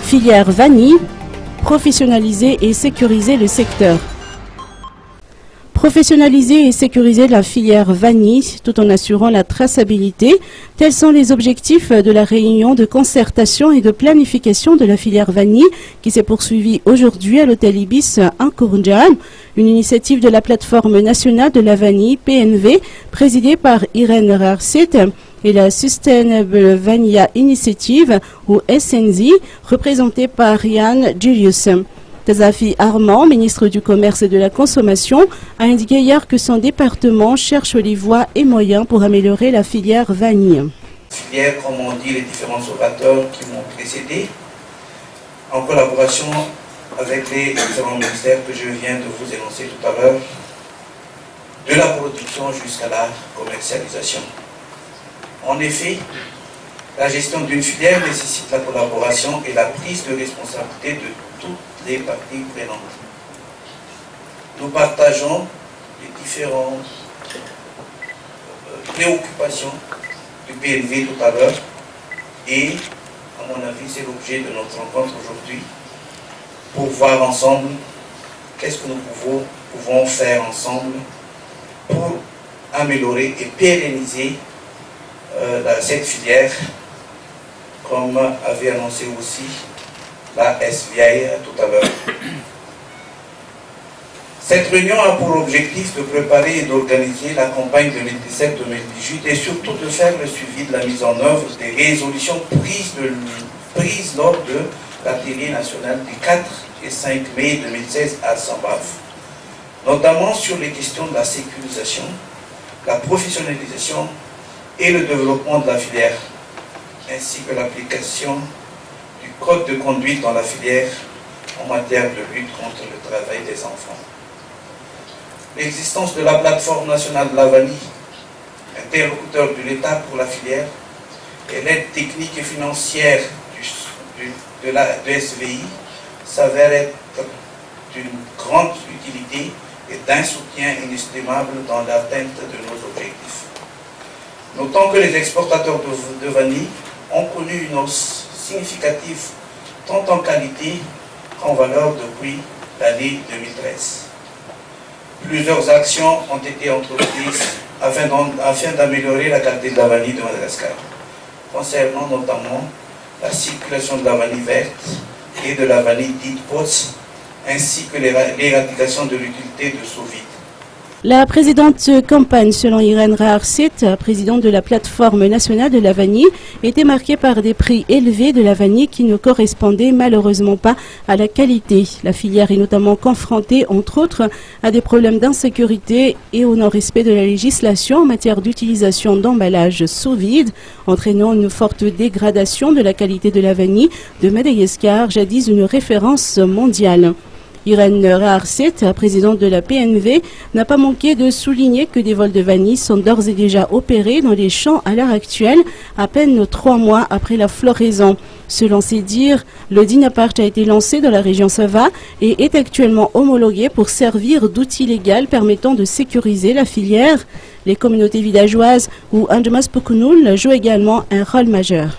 Filière vanille, professionnaliser et sécuriser le secteur. Professionnaliser et sécuriser la filière vanille tout en assurant la traçabilité, tels sont les objectifs de la réunion de concertation et de planification de la filière vanille qui s'est poursuivie aujourd'hui à l'hôtel Ibis en Kourndjam, une initiative de la plateforme nationale de la vanille PNV présidée par Irène Rarsit et la Sustainable Vanilla Initiative ou SNZ représentée par Ryan Julius. Tazafi Armand, ministre du Commerce et de la Consommation, a indiqué hier que son département cherche les voies et moyens pour améliorer la filière vanille. Filière, comme ont dit les différents orateurs qui m'ont précédé, en collaboration avec les différents ministères que je viens de vous énoncer tout à l'heure, de la production jusqu'à la commercialisation. En effet, la gestion d'une filière nécessite la collaboration et la prise de responsabilité de toutes les parties prenantes. Nous partageons les différentes préoccupations du PNV tout à l'heure et, à mon avis, c'est l'objet de notre rencontre aujourd'hui pour voir ensemble qu'est-ce que nous pouvons faire ensemble pour améliorer et pérenniser cette filière, comme avait annoncé aussi la SVI tout à l'heure. Cette réunion a pour objectif de préparer et d'organiser la campagne 2017-2018 et surtout de faire le suivi de la mise en œuvre des résolutions prises lors de l'atelier national du 4 et 5 mai 2016 à Sambaf, notamment sur les questions de la sécurisation, la professionnalisation et le développement de la filière, ainsi que l'application du code de conduite dans la filière en matière de lutte contre le travail des enfants. L'existence de la plateforme nationale de la vanille, interlocuteur de l'État pour la filière, et l'aide technique et financière de SVI s'avère être d'une grande utilité et d'un soutien inestimable dans l'atteinte de nos objectifs. Notons que les exportateurs de vanille ont connu une hausse significative tant en qualité qu'en valeur depuis l'année 2013. Plusieurs actions ont été entreprises afin d'améliorer la qualité de la vanille de Madagascar, concernant notamment la circulation de la vanille verte et de la vanille dite POTS, ainsi que l'éradication de l'utilité de sous-vide. La présidente campagne, selon Irène Rarsit, présidente de la plateforme nationale de la vanille, était marquée par des prix élevés de la vanille qui ne correspondaient malheureusement pas à la qualité. La filière est notamment confrontée, entre autres, à des problèmes d'insécurité et au non-respect de la législation en matière d'utilisation d'emballages sous vide, entraînant une forte dégradation de la qualité de la vanille de Madagascar, jadis une référence mondiale. Irène Rarsit, présidente de la PNV, n'a pas manqué de souligner que des vols de vanille sont d'ores et déjà opérés dans les champs à l'heure actuelle, à peine 3 mois après la floraison. Selon ses dires, le Dinapart a été lancé dans la région Sava et est actuellement homologué pour servir d'outil légal permettant de sécuriser la filière. Les communautés villageoises ou Andjamas Pukunul jouent également un rôle majeur.